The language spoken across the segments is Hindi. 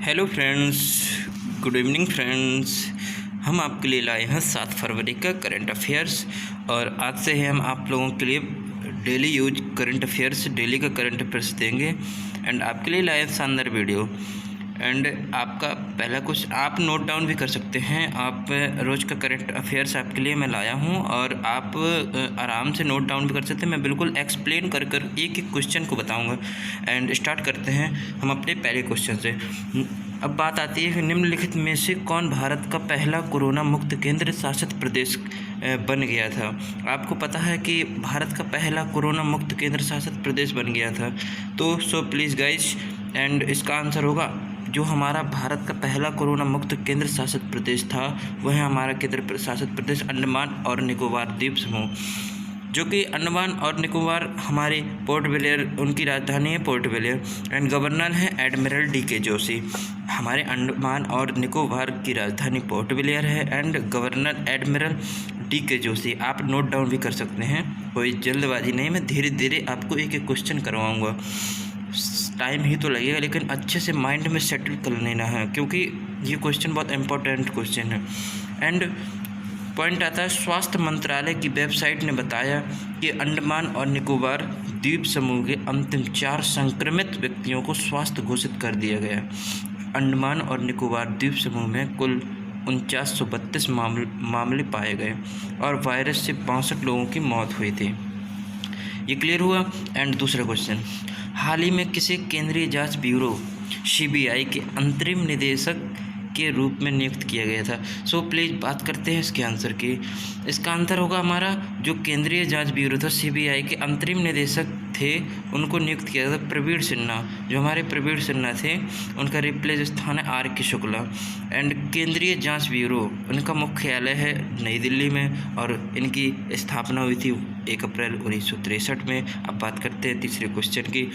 Hello friends, good evening friends. हम आपके लिए लाए हैं 7 फरवरी का करंट अफेयर्स और आज से ही हम आप लोगों के लिए daily use current affairs, daily का करंट अफेयर्स देंगे एंड आपके लिए लाए शानदार वीडियो। एंड आपका पहला कुछ आप नोट डाउन भी कर सकते हैं। आप रोज़ का करंट अफेयर्स आपके लिए मैं लाया हूं और आप आराम से नोट डाउन भी कर सकते हैं। मैं बिल्कुल एक्सप्लेन कर एक एक क्वेश्चन को बताऊंगा। एंड स्टार्ट करते हैं हम अपने पहले क्वेश्चन से। अब बात आती है कि निम्नलिखित में से कौन भारत का पहला कोरोना मुक्त केंद्र शासित प्रदेश बन गया था। आपको पता है कि भारत का पहला कोरोना मुक्त केंद्र शासित प्रदेश बन गया था। तो सो प्लीज़ गाइज, एंड इसका आंसर होगा जो हमारा भारत का पहला कोरोना मुक्त केंद्र शासित प्रदेश था वह है हमारा केंद्र शासित प्रदेश अंडमान और निकोबार द्वीप समूह, जो कि अंडमान और निकोबार हमारे पोर्ट ब्लेयर उनकी राजधानी है पोर्ट ब्लेयर एंड गवर्नर है एडमिरल डी.के. जोशी। हमारे अंडमान और निकोबार की राजधानी पोर्ट ब्लेयर है and governor admiral DK. Joshi. आप नोट डाउन भी कर सकते हैं, कोई जल्दबाजी नहीं, मैं धीरे धीरे आपको एक एक क्वेश्चन करवाऊँगा। टाइम ही तो लगेगा लेकिन अच्छे से माइंड में सेटल कर लेना है क्योंकि ये क्वेश्चन बहुत इंपॉर्टेंट क्वेश्चन है। एंड पॉइंट आता है, स्वास्थ्य मंत्रालय की वेबसाइट ने बताया कि अंडमान और निकोबार द्वीप समूह के अंतिम 4 संक्रमित व्यक्तियों को स्वास्थ्य घोषित कर दिया गया। अंडमान और निकोबार द्वीप समूह में कुल 4932 मामले पाए गए और वायरस से 62 लोगों की मौत हुई थी। ये क्लियर हुआ। एंड दूसरा क्वेश्चन, हाल ही में किसे केंद्रीय जांच ब्यूरो सीबीआई के अंतरिम निदेशक के रूप में नियुक्त किया गया था। सो प्लीज़ बात करते हैं इसके आंसर की। इसका आंसर होगा हमारा जो केंद्रीय जांच ब्यूरो था सीबीआई के अंतरिम निदेशक थे उनको नियुक्त किया था प्रवीण सिन्हा। जो हमारे प्रवीण सिन्हा थे उनका रिप्लेस स्थान है R.K. शुक्ला। एंड केंद्रीय जांच ब्यूरो उनका मुख्यालय है नई दिल्ली में और इनकी स्थापना हुई थी 1 अप्रैल 1963 में। अब बात करते हैं तीसरे क्वेश्चन की।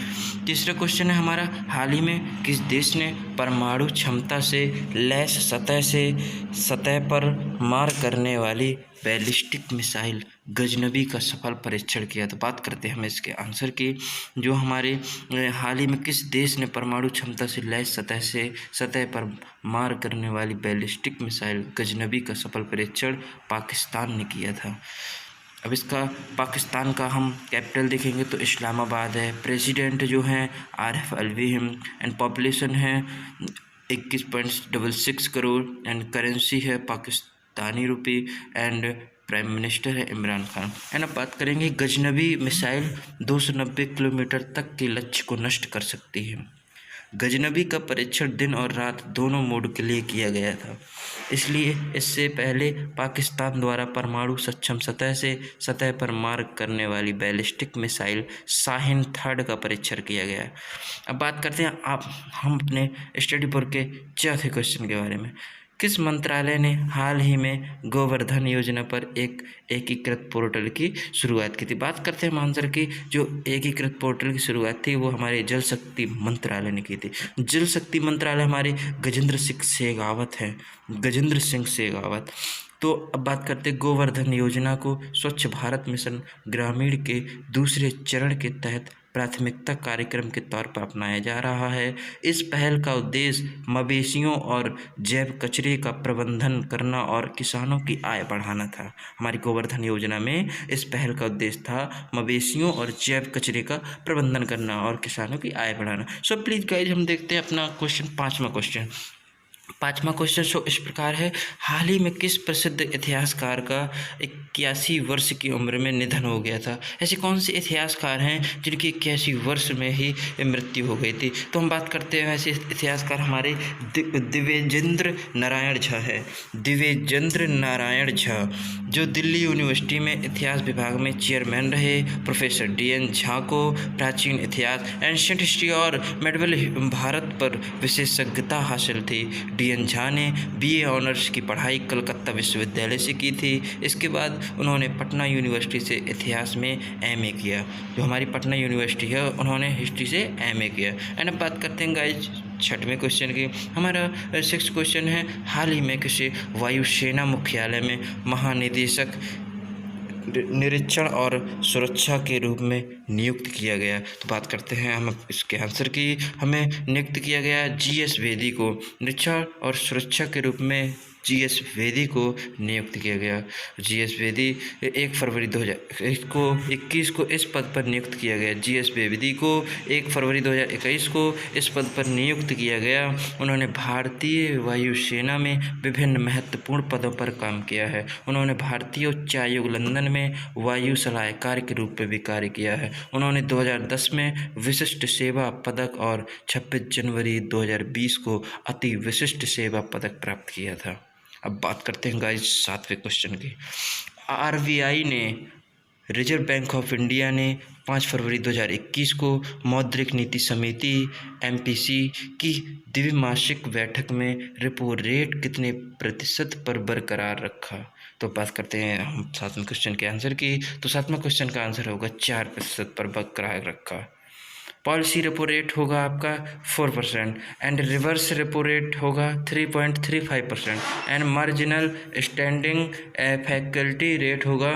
तीसरा क्वेश्चन है हमारा, हाल ही में किस देश ने परमाणु क्षमता से लैस सतह पर मार करने वाली बैलिस्टिक मिसाइल गजनबी का सफल परीक्षण किया। तो बात करते हैं हम इसके आंसर की। जो हमारे हाल ही में किस देश ने परमाणु क्षमता से लैस सतह पर मार करने वाली बैलिस्टिक मिसाइल गजनबी का सफल परीक्षण पाकिस्तान ने किया था। अब इसका पाकिस्तान का हम कैपिटल देखेंगे तो इस्लामाबाद है। प्रेसिडेंट जो हैं आरिफ अलवी हैं एंड पॉपुलेशन है 21.66 करोड़ एंड करेंसी है पाकिस्तानी रुपये एंड प्राइम मिनिस्टर है इमरान खान। एंड अब बात करेंगे, गजनबी मिसाइल 290 किलोमीटर तक के लक्ष्य को नष्ट कर सकती है। गजनबी का परीक्षण दिन और रात दोनों मोड के लिए किया गया था, इसलिए इससे पहले पाकिस्तान द्वारा परमाणु सक्षम सतह पर मार करने वाली बैलिस्टिक मिसाइल शाहीन 3 का परीक्षण किया गया है। अब बात करते हैं हम अपने स्टडी पर के चौथे क्वेश्चन के बारे में। किस मंत्रालय ने हाल ही में गोवर्धन योजना पर एक एकीकृत पोर्टल की शुरुआत की थी। बात करते हैं हम आंसर की। जो एकीकृत पोर्टल की शुरुआत थी वो हमारे जल शक्ति मंत्रालय ने की थी। जल शक्ति मंत्रालय हमारे गजेंद्र सिंह शेखावत। तो अब बात करते हैं, गोवर्धन योजना को स्वच्छ भारत मिशन ग्रामीण के दूसरे चरण के तहत प्राथमिकता कार्यक्रम के तौर पर अपनाया जा रहा है। इस पहल का उद्देश्य मवेशियों और जैव कचरे का प्रबंधन करना और किसानों की आय बढ़ाना था। हमारी गोवर्धन योजना में इस पहल का उद्देश्य था मवेशियों और जैव कचरे का प्रबंधन करना और किसानों की आय बढ़ाना। सो प्लीज़ गाइज, हम देखते हैं अपना क्वेश्चन, पाँचवा क्वेश्चन सो इस प्रकार है, हाल ही में किस प्रसिद्ध इतिहासकार का 81 वर्ष की उम्र में निधन हो गया था। ऐसे कौन से इतिहासकार हैं जिनकी 81 वर्ष में ही मृत्यु हो गई थी। तो हम बात करते हैं ऐसे इतिहासकार हमारे दिव्येंद्र नारायण झा है। दिव्येंद्र नारायण झा जो दिल्ली यूनिवर्सिटी में इतिहास विभाग में चेयरमैन रहे। Professor D.N. झा को प्राचीन इतिहास एंशिएंट हिस्ट्री और मेडिवल भारत पर विशेषज्ञता हासिल थी। D.N. झा ने BA ऑनर्स की पढ़ाई कलकत्ता विश्वविद्यालय से की थी। इसके बाद उन्होंने पटना यूनिवर्सिटी से इतिहास में MA किया। जो हमारी पटना यूनिवर्सिटी है उन्होंने हिस्ट्री से MA किया। एंड अब बात करते हैं गाइज 6वें क्वेश्चन की। हमारा 6th क्वेश्चन है, हाल ही में किसी वायुसेना मुख्यालय में महानिदेशक निरीक्षण और सुरक्षा के रूप में नियुक्त किया गया। तो बात करते हैं हम इसके आंसर की। हमें नियुक्त किया गया GS वेदी को निरीक्षण और सुरक्षा के रूप में GS वेदी को नियुक्त किया गया। GS वेदी 1 फरवरी 2021 को इस पद पर नियुक्त किया गया। GS वेदी को 1 फरवरी 2021 को इस पद पर नियुक्त किया गया। उन्होंने भारतीय वायुसेना में विभिन्न महत्वपूर्ण पदों पर काम किया है। उन्होंने भारतीय उच्चायोग लंदन में वायु सलाहकार के रूप में भी कार्य किया है। उन्होंने 2010 में विशिष्ट सेवा पदक और 26 जनवरी 2020 को अति विशिष्ट सेवा पदक प्राप्त किया था। अब बात करते हैं गाइस 7वें क्वेश्चन की। RBI ने रिजर्व बैंक ऑफ इंडिया ने 5 फरवरी 2021 को मौद्रिक नीति समिति MPC की द्विमासिक बैठक में रेपो रेट कितने प्रतिशत पर बरकरार रखा। तो बात करते हैं हम 7वें क्वेश्चन के आंसर की। तो 7वें क्वेश्चन का आंसर होगा 4% पर बरकरार रखा। पॉलिसी रेपो रेट होगा आपका 4% एंड रिवर्स रेपो रेट होगा 3.35% and marginal standing faculty rate होगा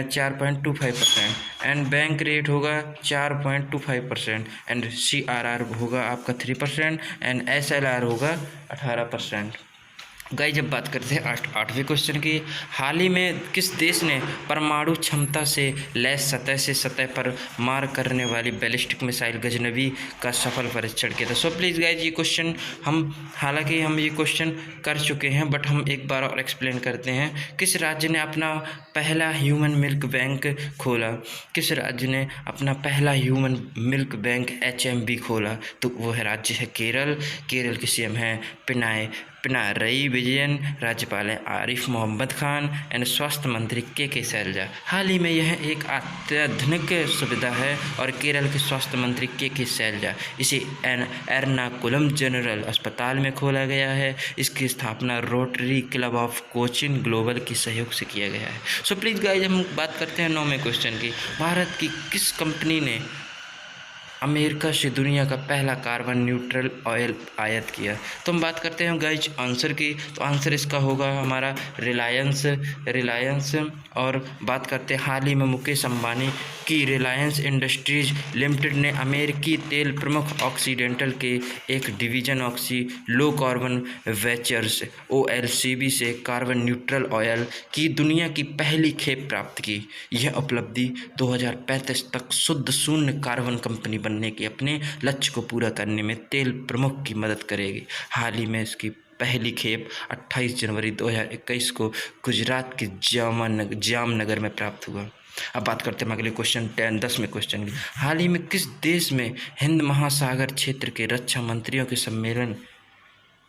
4.25% एंड बैंक रेट होगा 4.25% एंड CRR होगा आपका 3% एंड SLR होगा 18%। गाइस जब बात करते हैं 8वें क्वेश्चन की। हाल ही में किस देश ने परमाणु क्षमता से लैस सतह से सतह पर मार करने वाली बैलिस्टिक मिसाइल गजनवी का सफल परीक्षण किया था। सो प्लीज़ गाइस ये क्वेश्चन हालांकि हम ये क्वेश्चन कर चुके हैं बट हम एक बार और एक्सप्लेन करते हैं। किस राज्य ने अपना पहला ह्यूमन मिल्क बैंक खोला। किस राज्य ने अपना पहला ह्यूमन मिल्क बैंक HMB खोला। तो वो है राज्य है केरल। केरल के CM हैं पिनारई विजयन, राज्यपाल हैं आरिफ मोहम्मद खान एंड स्वास्थ्य मंत्री के शैलजा। हाल ही में यह एक अत्याधुनिक सुविधा है और केरल के स्वास्थ्य मंत्री के शैलजा इसे एर्नाकुलम जनरल अस्पताल में खोला गया है। इसकी स्थापना rotary club of Cochin global के सहयोग से किया गया है। सो प्लीज़ गाइस हम बात करते हैं 9वें क्वेश्चन की। भारत की किस कंपनी ने अमेरिका से दुनिया का पहला कार्बन न्यूट्रल ऑयल आयात किया। तो हम बात करते हैं गाइज आंसर की। तो आंसर इसका होगा हमारा रिलायंस और बात करते हैं हाल ही में मुकेश अंबानी की रिलायंस इंडस्ट्रीज लिमिटेड ने अमेरिकी तेल प्रमुख ऑक्सीडेंटल के एक division oxy low carbon ventures OLCV से कार्बन न्यूट्रल ऑयल की दुनिया की पहली खेप प्राप्त की। यह उपलब्धि 2035 तक शुद्ध शून्य कार्बन कंपनी बनने के अपने लक्ष्य को पूरा करने में तेल प्रमुख की मदद करेगी। हाल ही में इसकी पहली खेप 28 जनवरी 2021 को गुजरात के जामनगर में प्राप्त हुआ। अब बात करते हैं अगले क्वेश्चन 10वें क्वेश्चन की। हाल ही में किस देश में हिंद महासागर क्षेत्र के रक्षा मंत्रियों के सम्मेलन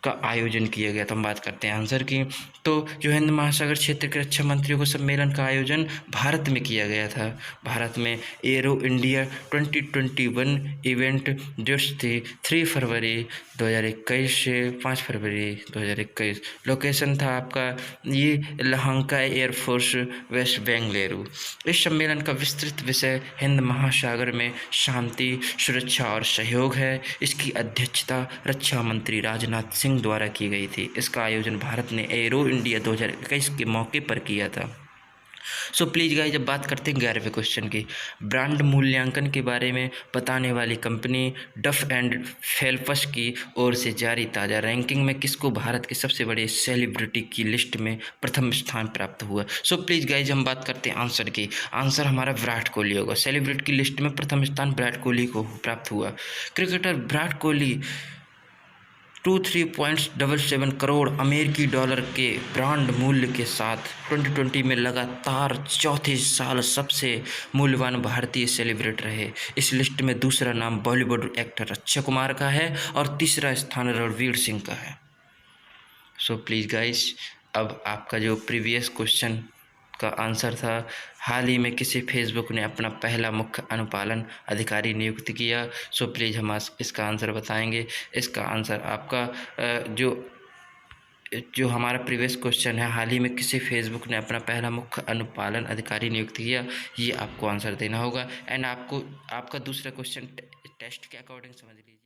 का आयोजन किया गया। तो हम बात करते हैं आंसर की। तो जो हिंद महासागर क्षेत्र के रक्षा मंत्रियों के सम्मेलन का आयोजन भारत में किया गया था। भारत में एरो इंडिया 2021 इवेंट डेट्स थी 3 फरवरी 2021 से 5 फरवरी 2021। लोकेशन था आपका ये लहंका एयरफोर्स वेस्ट बेंगलुरु। इस सम्मेलन का विस्तृत विषय हिंद महासागर में शांति सुरक्षा और सहयोग है। इसकी अध्यक्षता रक्षा मंत्री राजनाथ सिंह द्वारा की गई थी। इसका आयोजन भारत ने एरो इंडिया 2021 के मौके पर किया था। सो प्लीज़ गाइस जब बात करते हैं 11वें क्वेश्चन की। ब्रांड मूल्यांकन के बारे में बताने वाली कंपनी डफ एंड फेल्प्स की ओर से जारी ताज़ा रैंकिंग में किसको भारत के सबसे बड़े सेलिब्रिटी की लिस्ट में प्रथम स्थान प्राप्त हुआ। सो प्लीज़ गाइस हम बात करते हैं आंसर की। आंसर हमारा विराट कोहली होगा। सेलिब्रिटी की लिस्ट में प्रथम स्थान विराट कोहली को प्राप्त हुआ। क्रिकेटर विराट कोहली 23.77 करोड़ अमेरिकी डॉलर के ब्रांड मूल्य के साथ 2020 में लगातार चौथे साल सबसे मूल्यवान भारतीय सेलिब्रिटी रहे। इस लिस्ट में दूसरा नाम बॉलीवुड एक्टर अक्षय कुमार का है और तीसरा स्थान रणवीर सिंह का है। सो प्लीज़ गाइस अब आपका जो प्रीवियस क्वेश्चन का आंसर था हाल ही में किसी फेसबुक ने अपना पहला मुख्य अनुपालन अधिकारी नियुक्त किया। सो प्लीज़ हम इसका आंसर बताएंगे। इसका आंसर आपका जो हमारा प्रीवियस क्वेश्चन है हाल ही में किसी फेसबुक ने अपना पहला मुख्य अनुपालन अधिकारी नियुक्त किया, ये आपको आंसर देना होगा। एंड आपका दूसरा क्वेश्चन टेस्ट के अकॉर्डिंग समझ लीजिए।